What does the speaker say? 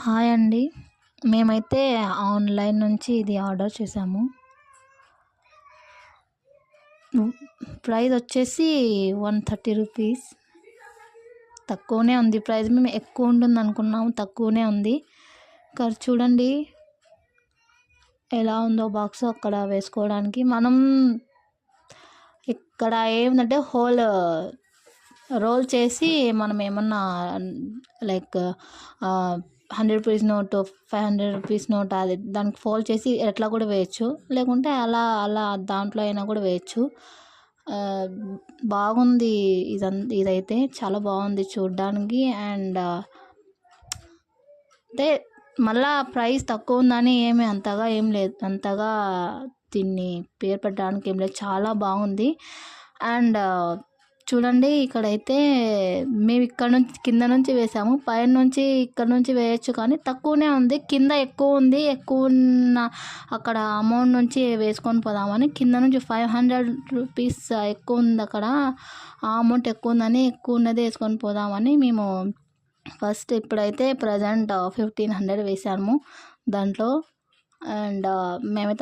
Hi అండి. మేమైతే online నుంచి ఇది ఆర్డర్ చేసాము. ప్రైస్ వచ్చేసి 130 రూపీస్. తక్కువనే ఉంది ప్రైస్. మేము ఎక్కువ ఉంటుంది అనుకున్నాము, తక్కువనే ఉంది. ఇక్కడ చూడండి ఎలా ఉందో బాక్స్ అక్కడ వేసుకోవడానికి. మనం ఇక్కడ ఏమిటంటే రోల్ చేసి మనం ఏమన్నా like 100 rupees note, 500 rupees note అది దానికి ఫోల్డ్ చేసి ఎట్లా కూడా వేయచ్చు, లేకుంటే అలా అలా దాంట్లో అయినా కూడా వేయచ్చు. బాగుంది. ఇదైతే చాలా బాగుంది చూడ్డానికి. అండ్ అంటే మళ్ళా ప్రైస్ తక్కువ ఉందని అంతగా ఏం లేదు, అంతగా దీన్ని పేరు పెట్టడానికి ఏం లేదు, చాలా బాగుంది. అండ్ చూడండి ఇక్కడైతే మేము ఇక్కడ నుంచి కింద నుంచి వేసాము, పైన నుంచి ఇక్కడ నుంచి వేయచ్చు, కానీ తక్కువనే ఉంది. కింద ఎక్కువ ఉంది. ఎక్కువ ఉన్న అక్కడ అమౌంట్ నుంచి వేసుకొని పోదామని కింద నుంచి 500 రూపీస్ ఎక్కువ ఉంది అక్కడ. ఆ అమౌంట్ ఎక్కువ ఉందని ఎక్కువ ఉన్నది వేసుకొని పోదామని మేము ఫస్ట్ ఇప్పుడైతే ప్రజెంట్ 1500 వేసాము దాంట్లో. అండ్ మేమైతే